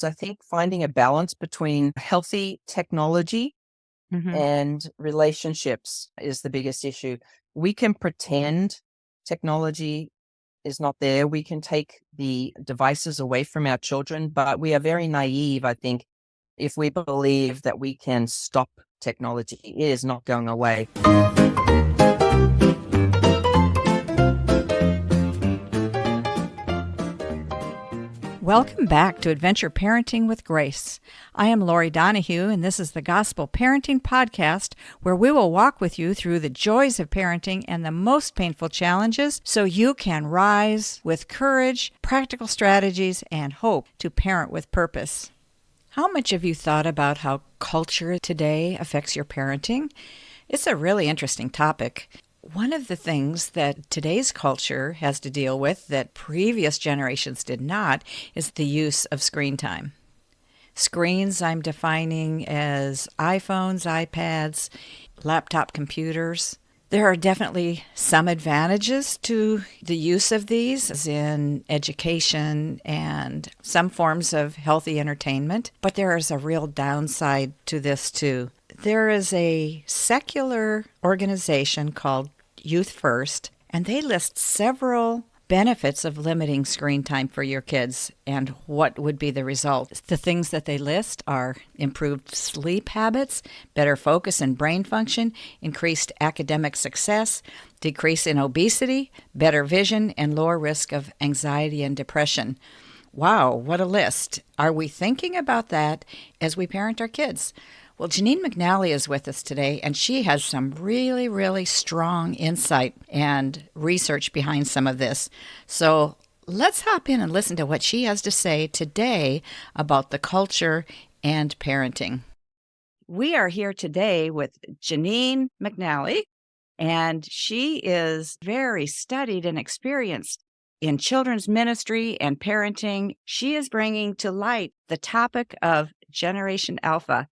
I think finding a balance between healthy technology Mhm. and relationships is the biggest issue. We can pretend technology is not there. We can take the devices away from our children, but we are very naive, I think, if we believe that we can stop technology. It is not going away. Welcome back to Adventure Parenting with Grace. I am Lori Donahue, and this is the Gospel Parenting Podcast, where we will walk with you through the joys of parenting and the most painful challenges so you can rise with courage, practical strategies, and hope to parent with purpose. How much have you thought about how culture today affects your parenting? It's a really interesting topic. One of the things that today's culture has to deal with that previous generations did not is the use of screen time. Screens I'm defining as iPhones, iPads, laptop computers. There are definitely some advantages to the use of these, as in education and some forms of healthy entertainment, but there is a real downside to this too. There is a secular organization called Youth First, and they list several benefits of limiting screen time for your kids and what would be the result. The things that they list are improved sleep habits, better focus and brain function, increased academic success, decrease in obesity, better vision, and lower risk of anxiety and depression. Wow, what a list. Are we thinking about that as we parent our kids? Well, Janine McNally is with us today, and she has some really, really strong insight and research behind some of this. So let's hop in and listen to what she has to say today about the culture and parenting. We are here today with Janine McNally, and she is very studied and experienced in children's ministry and parenting. She is bringing to light the topic of Generation Alpha.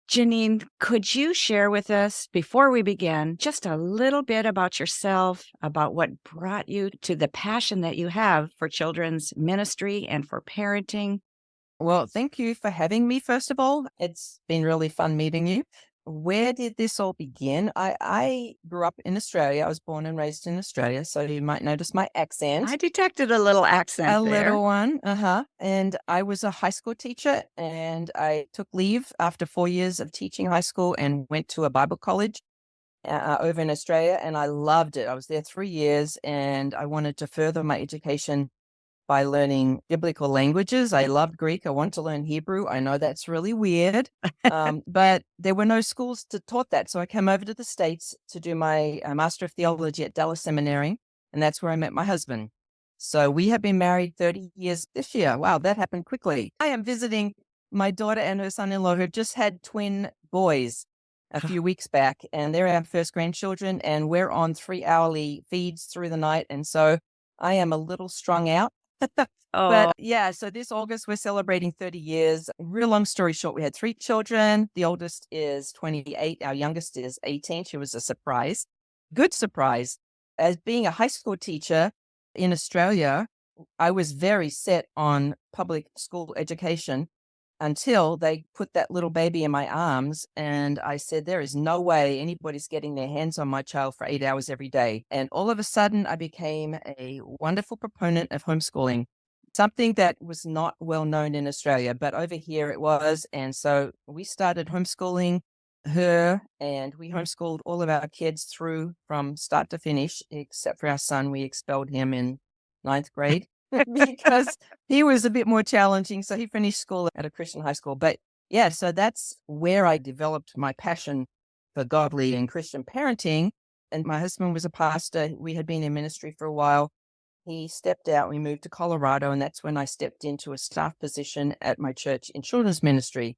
Janine, could you share with us, before we begin, just a little bit about yourself, about what brought you to the passion that you have for children's ministry and for parenting? Well, thank you for having me, first of all. It's been really fun meeting you. Where did this all begin? I grew up in Australia. I was born and raised in Australia, so you might notice my I accent. detected a little accent A there. little one, uh-huh. And I was a high school teacher, and I took leave after 4 years of teaching high school and went to a Bible college over in Australia, and I loved it. I was there 3 years, and I wanted to further my education by learning biblical languages. I loved Greek. I want to learn Hebrew. I know that's really weird, but there were no schools that taught that. So I came over to the States to do my Master of Theology at Dallas Seminary, and that's where I met my husband. So we have been married 30 years this year. Wow, that happened quickly. I am visiting my daughter and her son-in-law who just had twin boys a few weeks back, and they're our first grandchildren, and we're on 3 hourly feeds through the night. And so I am a little strung out. Oh, But yeah, so this August we're celebrating 30 years. Real long story short, we had 3 children. The oldest is 28. Our youngest is 18. She was a surprise. Good surprise. As being a high school teacher in Australia, I was very set on public school education until they put that little baby in my arms. And I said, there is no way anybody's getting their hands on my child for 8 hours every day. And all of a sudden, I became a wonderful proponent of homeschooling, something that was not well known in Australia, but over here it was. And so we started homeschooling her, and we homeschooled all of our kids through from start to finish, except for our son. We expelled him in ninth grade because he was a bit more challenging. So he finished school at a Christian high school. But yeah, so that's where I developed my passion for godly and Christian parenting. And my husband was a pastor. We had been in ministry for a while. He stepped out. We moved to Colorado, and that's when I stepped into a staff position at my church in children's ministry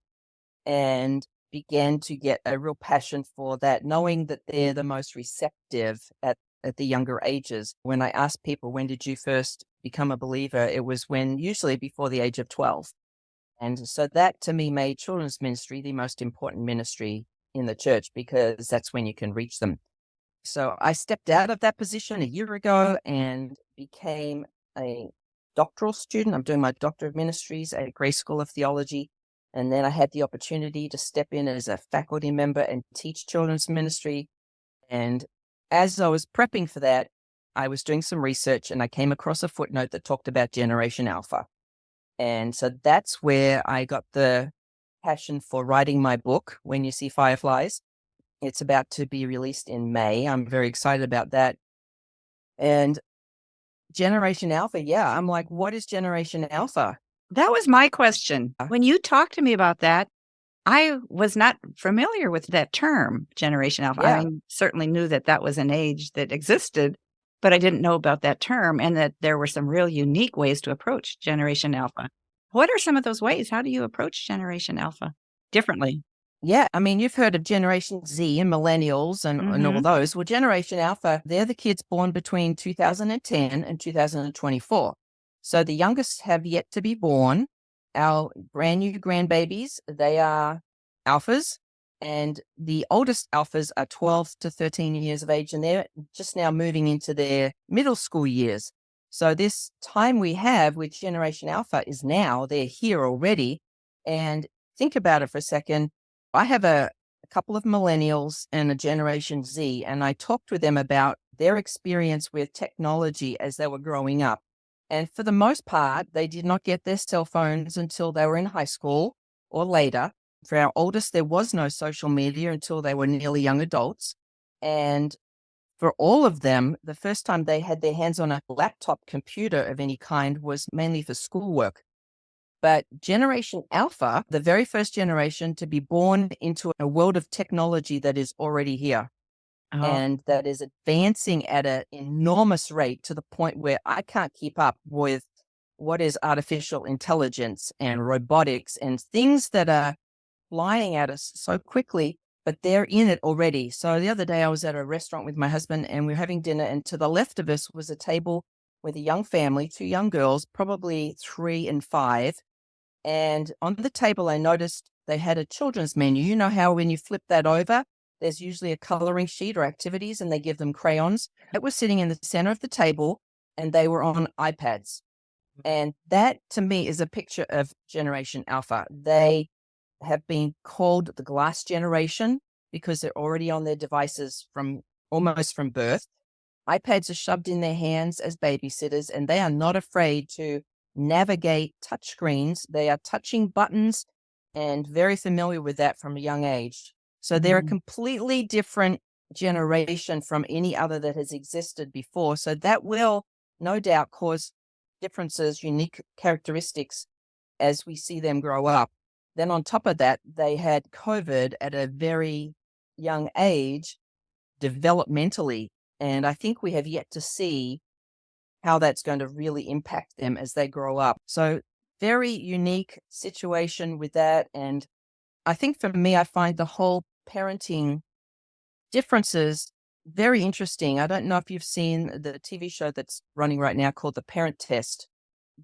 and began to get a real passion for that, knowing that they're the most receptive at the younger ages. When I ask people, when did you first become a believer? It was when usually before the age of 12. And so that to me made children's ministry the most important ministry in the church because that's when you can reach them. So I stepped out of that position a year ago and became a doctoral student. I'm doing my Doctor of Ministries at Grace School of Theology. And then I had the opportunity to step in as a faculty member and teach children's ministry. And as I was prepping for that, I was doing some research and I came across a footnote that talked about Generation Alpha. And so that's where I got the passion for writing my book, When You See Fireflies. It's about to be released in May. I'm very excited about that. And Generation Alpha, yeah, I'm like, what is Generation Alpha? That was my question. When you talked to me about that, I was not familiar with that term, Generation Alpha. Yeah. I mean, certainly knew that that was an age that existed, but I didn't know about that term and that there were some real unique ways to approach Generation Alpha. What are some of those ways? How do you approach Generation Alpha differently? Yeah, I mean, you've heard of Generation Z and Millennials and all those. Well, Generation Alpha, they're the kids born between 2010 and 2024. So the youngest have yet to be born. Our brand new grandbabies, they are alphas, and the oldest alphas are 12 to 13 years of age, and they're just now moving into their middle school years. So this time we have with Generation Alpha is now, they're here already. And think about it for a second. I have a couple of millennials and a Generation Z, and I talked with them about their experience with technology as they were growing up. And for the most part, they did not get their cell phones until they were in high school or later. For our oldest, there was no social media until they were nearly young adults. And for all of them, the first time they had their hands on a laptop computer of any kind was mainly for schoolwork. But Generation Alpha, the very first generation to be born into a world of technology that is already here and that is advancing at an enormous rate to the point where I can't keep up with what is artificial intelligence and robotics and things that are flying at us so quickly, but they're in it already. So the other day I was at a restaurant with my husband and we were having dinner, and to the left of us was a table with a young family, two young girls, probably 3 and 5. And on the table, I noticed they had a children's menu. You know how when you flip that over, there's usually a coloring sheet or activities, and they give them crayons. It was sitting in the center of the table, and they were on iPads. And that, to me, is a picture of Generation Alpha. They have been called the glass generation because they're already on their devices almost from birth. iPads are shoved in their hands as babysitters, and they are not afraid to navigate touchscreens. They are touching buttons and very familiar with that from a young age. So they're a completely different generation from any other that has existed before. So that will no doubt cause differences, unique characteristics as we see them grow up. Then on top of that, they had COVID at a very young age developmentally. And I think we have yet to see how that's going to really impact them as they grow up. So very unique situation with that. And I think for me, I find the whole parenting differences very interesting. I don't know if you've seen the TV show that's running right now called The Parent Test.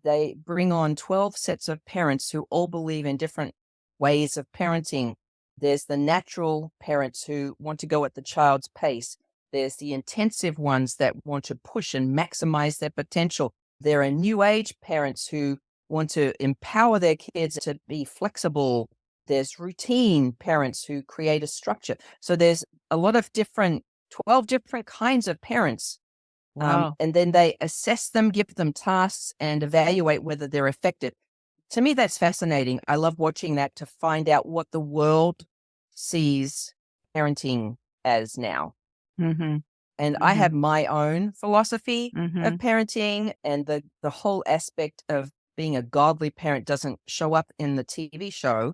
They bring on 12 sets of parents who all believe in different ways of parenting. There's the natural parents who want to go at the child's pace. There's the intensive ones that want to push and maximize their potential. There are new age parents who want to empower their kids to be flexible. There's routine parents who create a structure. So there's a lot of 12 different kinds of parents. Wow. And then they assess them, give them tasks, and evaluate whether they're effective. To me, that's fascinating. I love watching that to find out what the world sees parenting as now. And I have my own philosophy of parenting, and the whole aspect of being a godly parent doesn't show up in the TV show.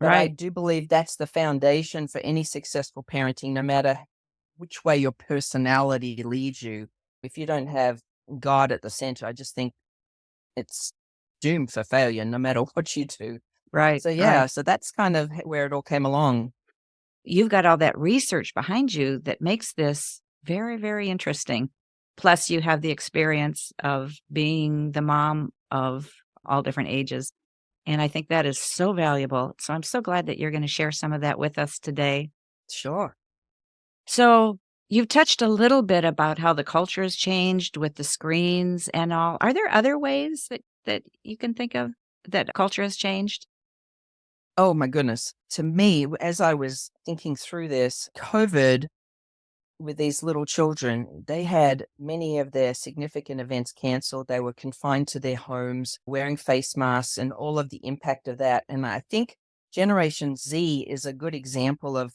But I do believe that's the foundation for any successful parenting, no matter which way your personality leads you. If you don't have God at the center, I just think it's doomed for failure, no matter what you do. Right. So, yeah, so that's kind of where it all came along. You've got all that research behind you that makes this very, very interesting. Plus, you have the experience of being the mom of all different ages. And I think that is so valuable. So I'm so glad that you're going to share some of that with us today. Sure. So You've touched a little bit about how the culture has changed with the screens and all. Are there other ways that you can think of that culture has changed? Oh my goodness. To me, as I was thinking through this, COVID with these little children, they had many of their significant events canceled. They were confined to their homes, wearing face masks, and all of the impact of that. And I think Generation Z is a good example of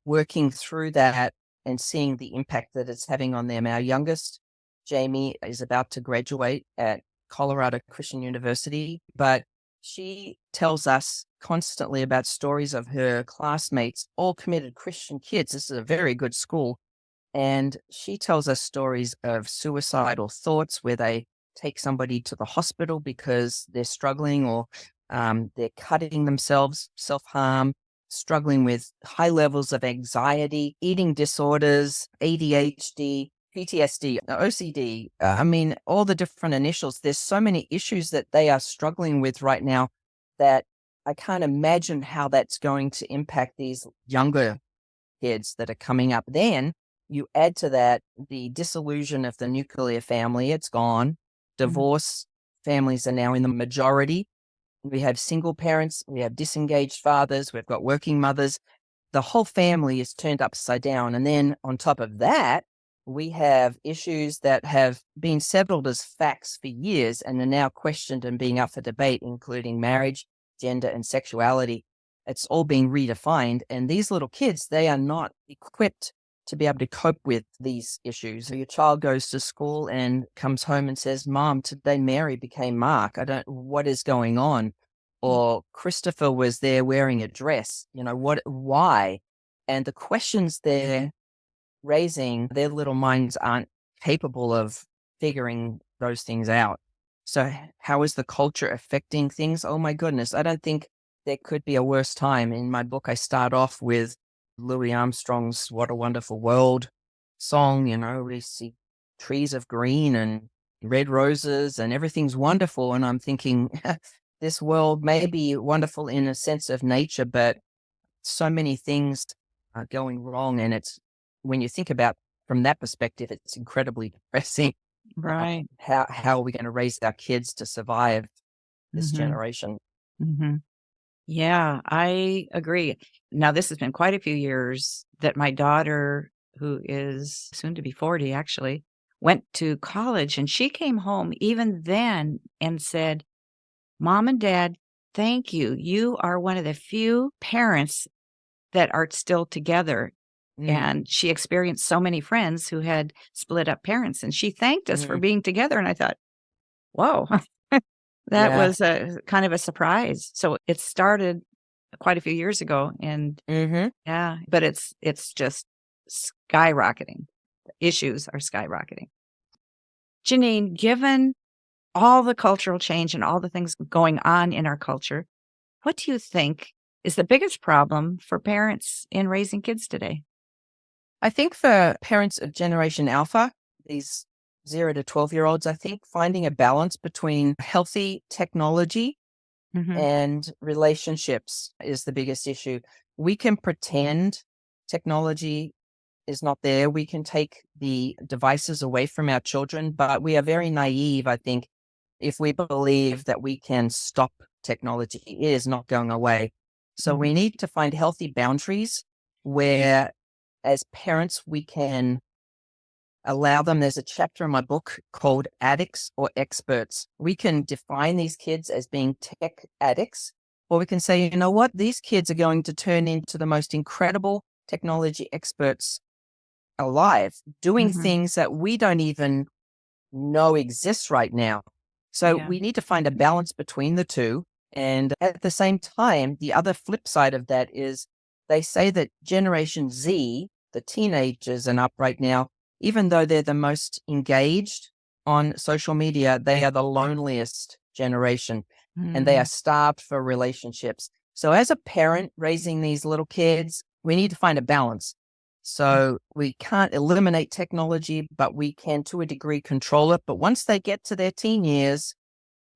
working through that and seeing the impact that it's having on them. Our youngest, Jamie, is about to graduate at Colorado Christian University, but she tells us constantly about stories of her classmates, all committed Christian kids. This is a very good school. And she tells us stories of suicidal thoughts where they take somebody to the hospital because they're struggling, or they're cutting themselves, self harm, struggling with high levels of anxiety, eating disorders, ADHD, PTSD, OCD. I mean, all the different initials. There's so many issues that they are struggling with right now that I can't imagine how that's going to impact these younger kids that are coming up. Then you add to that the disillusion of the nuclear family. It's gone. Mhm. Divorce families are now in the majority. We have single parents, we have disengaged fathers, we've got working mothers. The whole family is turned upside down. And then on top of that, we have issues that have been settled as facts for years and are now questioned and being up for debate, including marriage, gender, and sexuality. It's all being redefined. And these little kids, they are not equipped to be able to cope with these issues. So your child goes to school and comes home and says, Mom, today Mary became Mark. What is going on? Or Christopher was there wearing a dress, why? And the questions they're raising, their little minds aren't capable of figuring those things out. So how is the culture affecting things? Oh my goodness. I don't think there could be a worse time. In my book, I start off with Louis Armstrong's What a Wonderful World song. We see trees of green and red roses and everything's wonderful. And I'm thinking, this world may be wonderful in a sense of nature, but so many things are going wrong. And when you think about from that perspective, it's incredibly depressing. Right. How are we going to raise our kids to survive this Mhm. generation? Mhm. Yeah, I agree. Now, this has been quite a few years that my daughter, who is soon to be 40 actually, went to college, and she came home even then and said, "Mom and Dad, thank you. You are one of the few parents that are still together." Mm, And she experienced so many friends who had split up parents, and she thanked us for mm, being together, and I thought, "Whoa." That yeah. was a kind of a surprise. So it started quite a few years ago, and Hmm. yeah, but it's just skyrocketing. Issues are skyrocketing. Janine, given all the cultural change and all the things going on in our culture, what do you think is the biggest problem for parents in raising kids today? I think for parents of Generation Alpha, these 0 to 12-year-olds, I think finding a balance between healthy technology Mhm, and relationships is the biggest issue. We can pretend technology is not there. We can take the devices away from our children, but we are very naive, I think, if we believe that we can stop technology. It is not going away. So mhm, we need to find healthy boundaries where, as parents, we can allow them. There's a chapter in my book called Addicts or Experts. We can define these kids as being tech addicts, or we can say, you know what, these kids are going to turn into the most incredible technology experts alive, doing mhm. things that we don't even know exist right now. So Yeah. we need to find a balance between the two. And at the same time, the other flip side of that is they say that Generation Z, the teenagers and up right now, even though they're the most engaged on social media, they are the loneliest generation and they are Mm, starved for relationships. So as a parent raising these little kids, we need to find a balance. So we can't eliminate technology, but we can, to a degree, control it. But once they get to their teen years,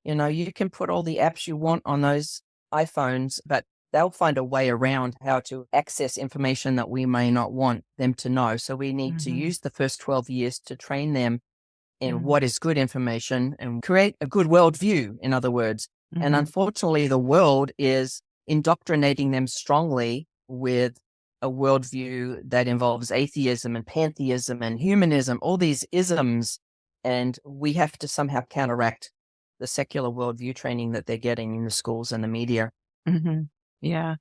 you can put all the apps you want on those iPhones, but they'll find a way around how to access information that we may not want them to know. So we need to use the first 12 years to train them in what is good information and create a good worldview, in other words. And unfortunately, the world is indoctrinating them strongly with a worldview that involves atheism and pantheism and humanism, all these isms. And we have to somehow counteract the secular worldview training that they're getting in the schools and the media. Yeah,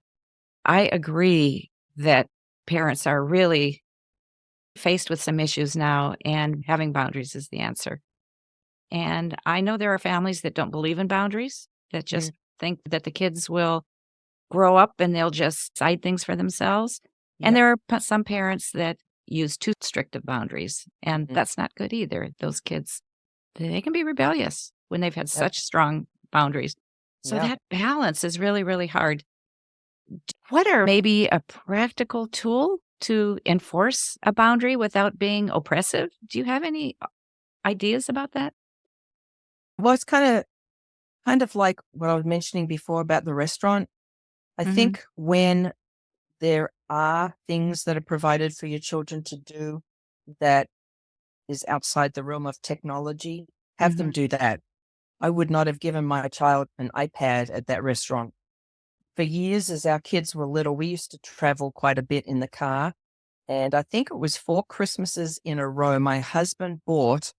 I agree that parents are really faced with some issues now, and having boundaries is the answer. And I know there are families that don't believe in boundaries, that just think that the kids will grow up and they'll just decide things for themselves. And there are some parents that use too strict of boundaries, and that's not good either. Those kids, they can be rebellious when they've had such strong boundaries. So that balance is really, really hard. What are maybe a practical tool to enforce a boundary without being oppressive? Do you have any ideas about that? Well, it's kind of like what I was mentioning before about the restaurant. I think when there are things that are provided for your children to do that is outside the realm of technology, have them do that. I would not have given my child an iPad at that restaurant. For years, as our kids were little, we used to travel quite a bit in the car. And I think it was 4 Christmases in a row, my husband bought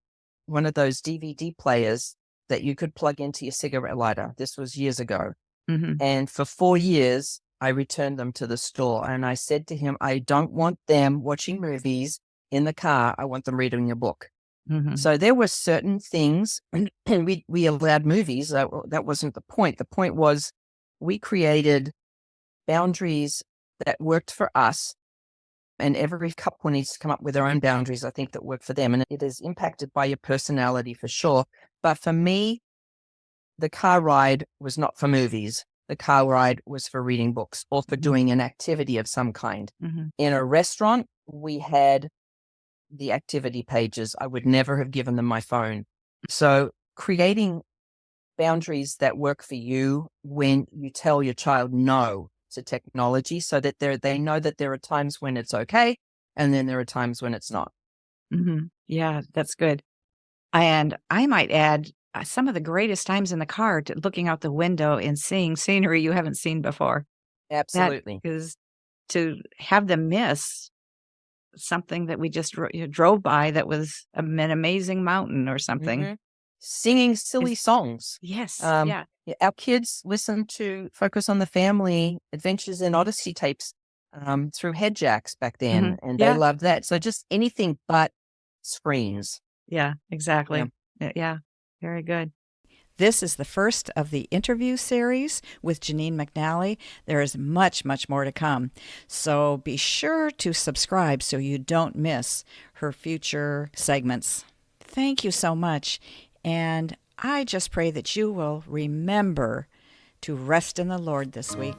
one of those DVD players that you could plug into your cigarette lighter. This was years ago. And for 4 years, I returned them to the store. And I said to him, I don't want them watching movies in the car. I want them reading a book. So there were certain things, and we allowed movies. That wasn't the point. The point was we created boundaries that worked for us. And every couple needs to come up with their own boundaries, I think, that work for them. And it is impacted by your personality for sure. But for me, the car ride was not for movies. The car ride was for reading books or for doing an activity of some kind. In a restaurant, we had the activity pages. I would never have given them my phone. So creating boundaries that work for you when you tell your child no to technology, so that they know that there are times when it's okay and then there are times when it's not. Yeah, that's good. And I might add some of the greatest times in the car to looking out the window and seeing scenery you haven't seen before. Absolutely. Because to have them miss something that we just drove by that was an amazing mountain or something. Singing silly songs. Yes. Our kids listen to Focus on the Family, Adventures in Odyssey tapes through head jacks back then, and they loved that. So just anything but screens. Yeah, exactly. Yeah, very good. This is the first of the interview series with Janine McNally. There is much, much more to come. So be sure to subscribe so you don't miss her future segments. Thank you so much. And I just pray that you will remember to rest in the Lord this week.